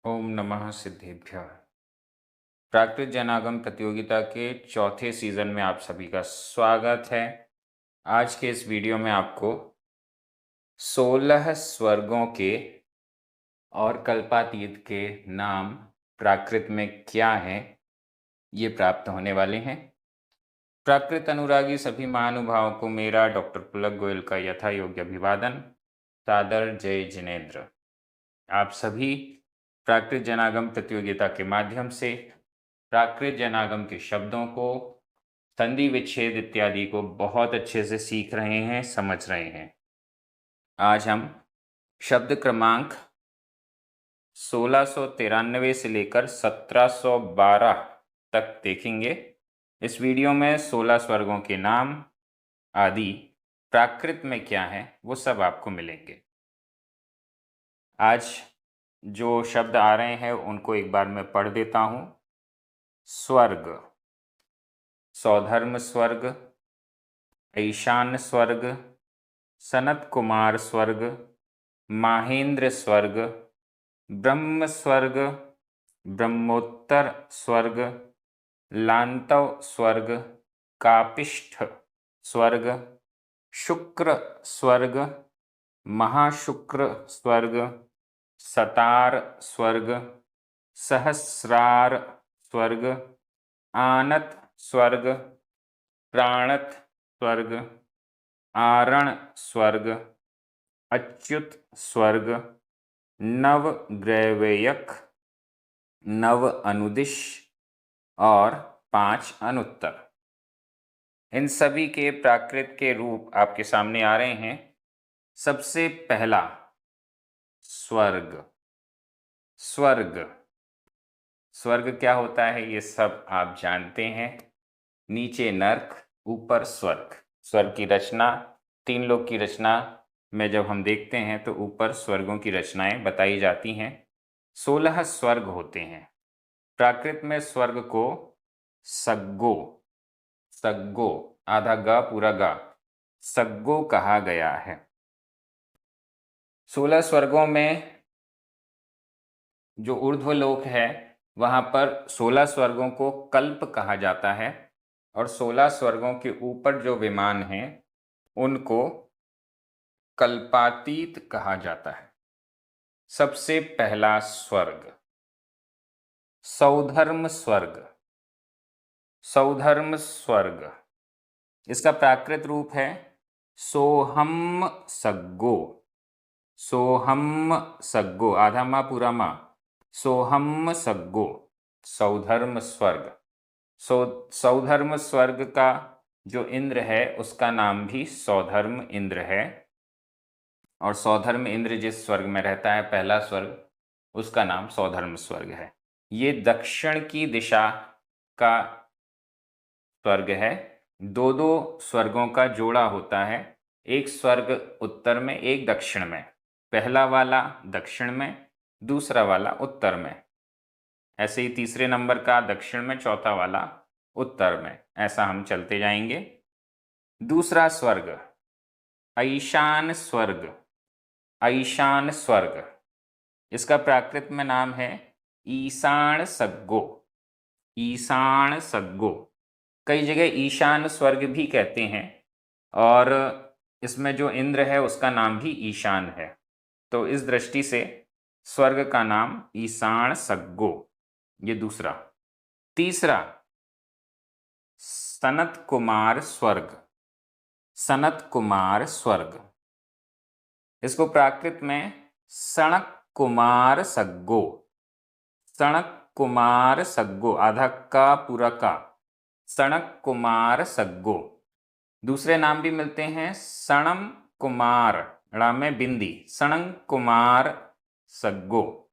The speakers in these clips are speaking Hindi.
ओम नमः सिद्धेभ्यः। प्राकृत जनागम प्रतियोगिता के चौथे सीज़न में आप सभी का स्वागत है। आज के इस वीडियो में आपको 16 स्वर्गों के और कल्पातीत के नाम प्राकृत में क्या हैं, ये प्राप्त होने वाले हैं। प्राकृत अनुरागी सभी महानुभावों को मेरा डॉक्टर पुलक गोयल का यथा योग्य अभिवादन। सादर जय जिनेन्द्र। आप सभी प्राकृत जनागम प्रतियोगिता के माध्यम से प्राकृत जनागम के शब्दों को, संधि विच्छेद इत्यादि को बहुत अच्छे से सीख रहे हैं, समझ रहे हैं। आज हम शब्द क्रमांक 1693 से लेकर 1712 तक देखेंगे। इस वीडियो में 16 स्वर्गों के नाम आदि प्राकृत में क्या है वो सब आपको मिलेंगे। आज जो शब्द आ रहे हैं उनको एक बार मैं पढ़ देता हूँ। स्वर्ग, सौधर्म स्वर्ग, ईशान स्वर्ग, सनत कुमार स्वर्ग, माहेंद्र स्वर्ग, ब्रह्म स्वर्ग, ब्रह्मोत्तर स्वर्ग, लांतव स्वर्ग, कापिष्ठ स्वर्ग, शुक्र स्वर्ग, महाशुक्र स्वर्ग, सतार स्वर्ग, सहस्रार स्वर्ग, आनत स्वर्ग, प्राणत स्वर्ग, आरण स्वर्ग, अच्युत स्वर्ग, नवग्रैवेयक, नव अनुदिश और 5 अनुत्तर। इन सभी के प्राकृत के रूप आपके सामने आ रहे हैं। सबसे पहला स्वर्ग। स्वर्ग, स्वर्ग क्या होता है ये सब आप जानते हैं। नीचे नर्क, ऊपर स्वर्ग। स्वर्ग की रचना, 3 लोक की रचना में जब हम देखते हैं तो ऊपर स्वर्गों की रचनाएं बताई जाती हैं। 16 स्वर्ग होते हैं। प्राकृत में स्वर्ग को सग्गो, सग्गो आधा ग पूरा गा, सग्गो कहा गया है। 16 स्वर्गों में जो ऊर्ध्वलोक है वहां पर 16 स्वर्गों को कल्प कहा जाता है और 16 स्वर्गों के ऊपर जो विमान हैं उनको कल्पातीत कहा जाता है। सबसे पहला स्वर्ग सौधर्म स्वर्ग। सौधर्म स्वर्ग, इसका प्राकृत रूप है सोहम सग्गो। सोहम सग्गो आधा माँ पूरा माँ, सोहम सग्गो सौधर्म स्वर्ग। सौधर्म स्वर्ग का जो इंद्र है उसका नाम भी सौधर्म इंद्र है और सौधर्म इंद्र जिस स्वर्ग में रहता है, पहला स्वर्ग, उसका नाम सौधर्म स्वर्ग है। ये दक्षिण की दिशा का स्वर्ग है। 2-2 स्वर्गों का जोड़ा होता है, एक स्वर्ग उत्तर में एक दक्षिण में। पहला वाला दक्षिण में, दूसरा वाला उत्तर में। ऐसे ही तीसरे नंबर का दक्षिण में, चौथा वाला उत्तर में। ऐसा हम चलते जाएंगे। दूसरा स्वर्ग ईशान स्वर्ग। ईशान स्वर्ग, इसका प्राकृत में नाम है ईशान सग्गो। ईशान सग्गो, कई जगह ईशान स्वर्ग भी कहते हैं और इसमें जो इंद्र है उसका नाम भी ईशान है। तो इस दृष्टि से स्वर्ग का नाम ईशान सग्गो, ये दूसरा। तीसरा सनत कुमार स्वर्ग। सनत कुमार स्वर्ग, इसको प्राकृत में सणक कुमार सग्गो। सणक कुमार सग्गो आधा का पूरा का, सणक कुमार सग्गो। दूसरे नाम भी मिलते हैं सणम कुमार, ड़ा में बिंदी, सणं कुमार सग्गो,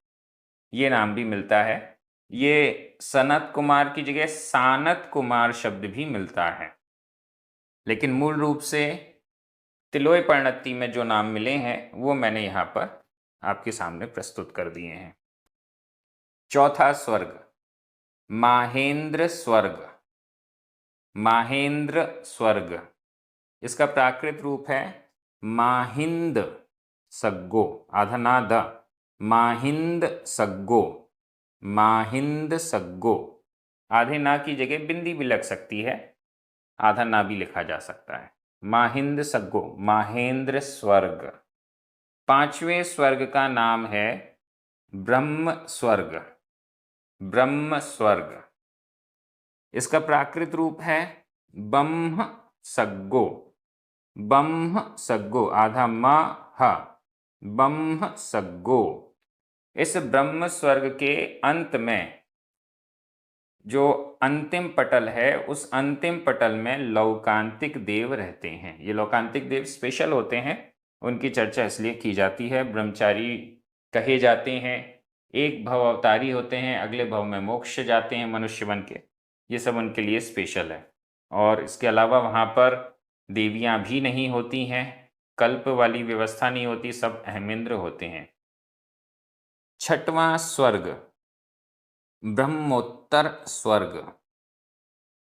ये नाम भी मिलता है। ये सनत कुमार की जगह सानत कुमार शब्द भी मिलता है, लेकिन मूल रूप से तिलोय परिणति में जो नाम मिले हैं वो मैंने यहाँ पर आपके सामने प्रस्तुत कर दिए हैं। चौथा स्वर्ग माहेंद्र स्वर्ग। माहेंद्र स्वर्ग, इसका प्राकृत रूप है माहिंद सग्गो आधा ना द, माहिंद सग्गो। माहिंद सग्गो। आधे ना की जगह बिंदी भी लग सकती है, आधा ना भी लिखा जा सकता है। माहिंद सग्गो, माहेंद्र स्वर्ग। पांचवें स्वर्ग का नाम है ब्रह्म स्वर्ग। ब्रह्म स्वर्ग, इसका प्राकृत रूप है ब्रह्म सग्गो। ब्रह्म सग्गो, आधा म ह, ब्रह्म सग्गो। इस ब्रह्म स्वर्ग के अंत में जो अंतिम पटल है, उस अंतिम पटल में लौकांतिक देव रहते हैं। ये लौकांतिक देव स्पेशल होते हैं, उनकी चर्चा इसलिए की जाती है। ब्रह्मचारी कहे जाते हैं, एक भव अवतारी होते हैं, अगले भव में मोक्ष जाते हैं मनुष्य बन के। ये सब उनके लिए स्पेशल है। और इसके अलावा वहाँ पर देवियाँ भी नहीं होती हैं, कल्प वाली व्यवस्था नहीं होती, सब अहमिंद्र होते हैं। छठवां स्वर्ग ब्रह्मोत्तर स्वर्ग।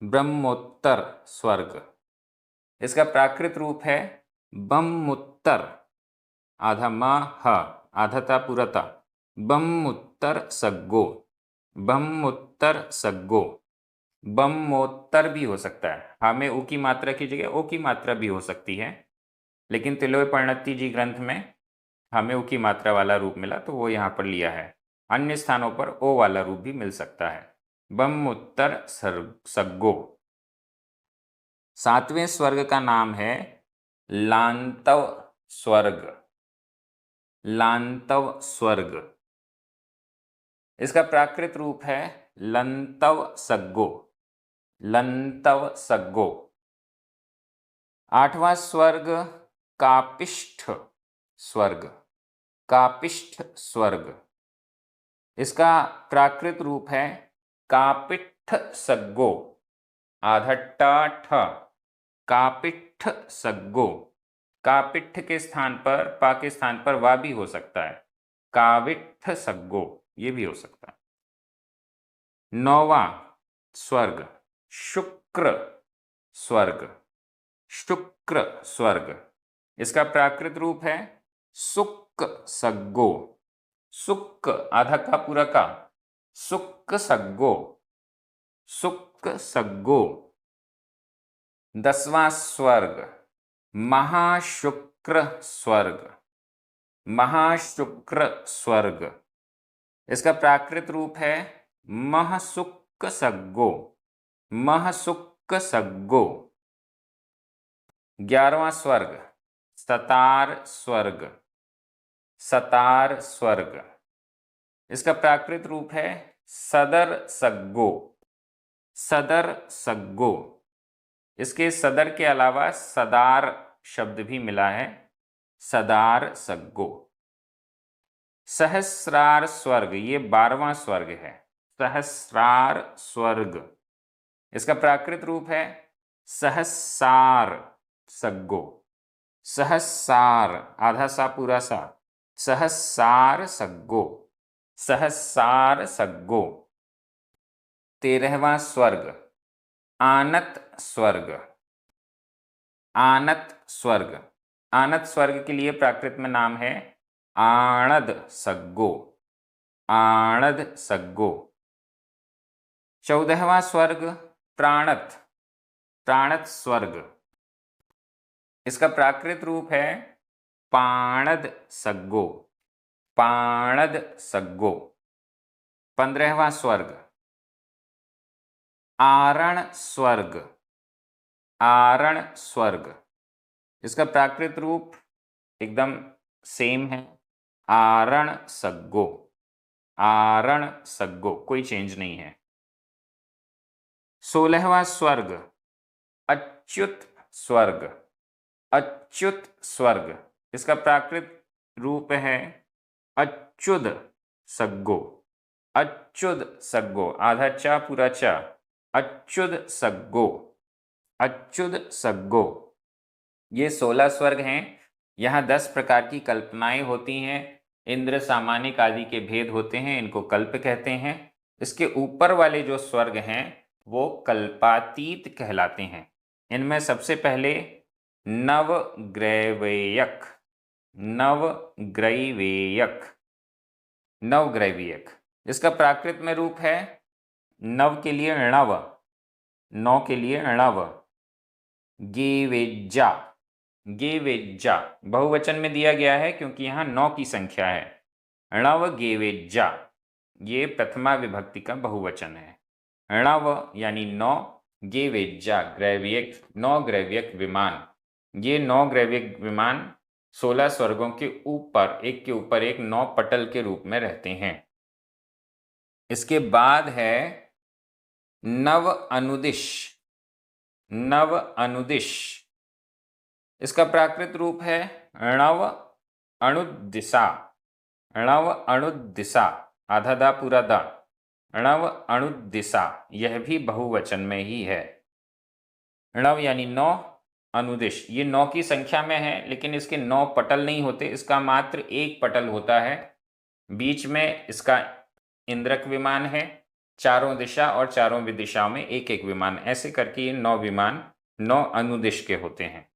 ब्रह्मोत्तर स्वर्ग, इसका प्राकृत रूप है ब्रह्मोत्तर, आधा म ह, आधा ता पूरा ता, ब्रह्मोत्तर सग्गो। ब्रह्मोत्तर सग्गो, ब्रह्मोत्तर भी हो सकता है, हाँ में ऊ की मात्रा की जगह ओ की मात्रा भी हो सकती है, लेकिन तिलोय परिणति जी ग्रंथ में हमें ऊ की मात्रा वाला रूप मिला तो वो यहाँ पर लिया है। अन्य स्थानों पर ओ वाला रूप भी मिल सकता है। ब्रह्मोत्तर सग्गो। सातवें स्वर्ग का नाम है लांतव स्वर्ग। लांतव स्वर्ग, इसका प्राकृत रूप है लंतव सग्गो। लंतव सग्गो। आठवां स्वर्ग कापिष्ठ स्वर्ग। कापिष्ठ स्वर्ग, इसका प्राकृत रूप है कापिट्ठ सग्गो, आधा टा ठ, कापिट्ठ सग्गो। कापिट्ठ के स्थान पर, पा के स्थान पर वा भी हो सकता है, काविट्ठ सग्गो, ये भी हो सकता है। नौवां स्वर्ग शुक्र स्वर्ग। शुक्र स्वर्ग, इसका प्राकृत रूप है सुक्क सग्गो। सुक्क, आधा का पूरा का, सुक्क सग्गो। सुक्क सग्गो। दसवां स्वर्ग महाशुक्र स्वर्ग। महाशुक्र स्वर्ग, इसका प्राकृत रूप है महसुक्क सग्गो। महसुक्क सग्गो। 11वां स्वर्ग सतार स्वर्ग। सतार स्वर्ग, इसका प्राकृत रूप है सदर सग्गो। सदर सग्गो, इसके सदर के अलावा सदार शब्द भी मिला है, सदार सग्गो। सहस्रार स्वर्ग, ये 12वां स्वर्ग है। सहस्रार स्वर्ग, इसका प्राकृत रूप है सहस्सार सग्गो। सहस्सार, आधा सा पूरा सा, सहस्सार सग्गो। सहस्सार सग्गो। 13वां स्वर्ग आनत स्वर्ग। आनत स्वर्ग, आनत स्वर्ग के लिए प्राकृत में नाम है आणद सग्गो। आणद सग्गो। 14वां स्वर्ग प्राणत। प्राणत स्वर्ग, इसका प्राकृत रूप है पाणद सग्गो। पाणद सग्गो। 15वां स्वर्ग आरण स्वर्ग। आरण स्वर्ग, इसका प्राकृत रूप एकदम सेम है, आरण सग्गो। आरण सग्गो, कोई चेंज नहीं है। 16वां स्वर्ग अच्युत स्वर्ग। अच्युत स्वर्ग, इसका प्राकृत रूप है अच्युत सग्गो। अच्युत सग्गो, आधा चा पूरा चा, अच्युत सग्गो। अच्युत सग्गो। ये 16 स्वर्ग हैं। यहाँ 10 प्रकार की कल्पनाएं होती हैं। इंद्र सामानिक आदि के भेद होते हैं, इनको कल्प कहते हैं। इसके ऊपर वाले जो स्वर्ग हैं वो कल्पातीत कहलाते हैं। इनमें सबसे पहले नवग्रैवेयक। नवग्रैवेयक। नवग्रैवेयक, इसका प्राकृत में रूप है नव के लिए णव, नौ के लिए णव, गेवेज्जा, गेवेज्जा बहुवचन में दिया गया है क्योंकि यहाँ 9 की संख्या है। णव गेवेज्जा ये प्रथमा विभक्ति का बहुवचन है। णव यानी 9, गेवेज्जा ग्रैवियक, 9 ग्रैवियक विमान। ये 9 ग्रैवियक विमान 16 स्वर्गों के ऊपर एक के ऊपर एक 9 पटल के रूप में रहते हैं। इसके बाद है नव अनुदिश, नव अनुदिश। इसका प्राकृत रूप है णव अणुदिशा, णव अणुदिशा, आधा दा पूरा दा, णव अणुदिशा, यह भी बहुवचन में ही है। णव यानी 9, अनुदिश ये 9 की संख्या में है, लेकिन इसके 9 पटल नहीं होते, इसका मात्र एक पटल होता है। बीच में इसका इंद्रक विमान है, चारों दिशा और चारों विदिशाओं में एक एक विमान, ऐसे करके ये 9 विमान 9 अनुदिश के होते हैं।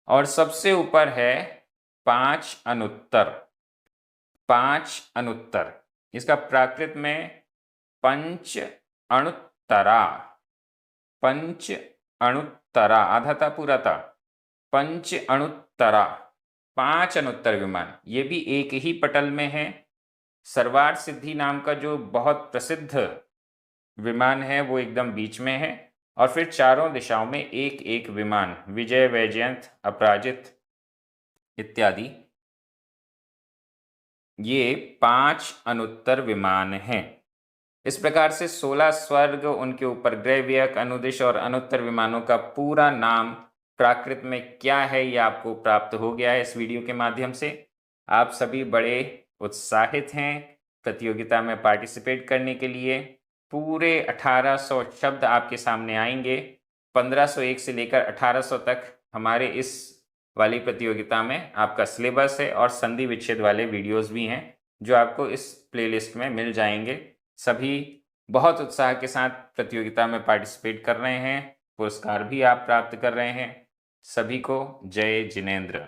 और सबसे ऊपर है 5 अनुत्तर, 5 अनुत्तर। इसका प्राकृत में पंच अणुत्तरा, पंच अणुत्तरा, आधा था पूरा था, पंच अणुत्तरा, 5 अनुत्तर विमान। ये भी एक ही पटल में है। सर्वार्थ सिद्धि नाम का जो बहुत प्रसिद्ध विमान है वो एकदम बीच में है, और फिर चारों दिशाओं में एक एक विमान, विजय, वैजयंत, अपराजित इत्यादि, ये 5 अनुत्तर विमान हैं। इस प्रकार से 16 स्वर्ग, उनके ऊपर ग्रैवियक, अनुदिश और अनुत्तर विमानों का पूरा नाम प्राकृत में क्या है ये आपको प्राप्त हो गया है इस वीडियो के माध्यम से। आप सभी बड़े उत्साहित हैं प्रतियोगिता में पार्टिसिपेट करने के लिए। पूरे 1800 शब्द आपके सामने आएंगे। 1501 से लेकर 1800 तक हमारे इस वाली प्रतियोगिता में आपका सिलेबस है, और संधि विच्छेद वाले वीडियोस भी हैं जो आपको इस प्लेलिस्ट में मिल जाएंगे। सभी बहुत उत्साह के साथ प्रतियोगिता में पार्टिसिपेट कर रहे हैं, पुरस्कार भी आप प्राप्त कर रहे हैं। सभी को जय जिनेंद्र।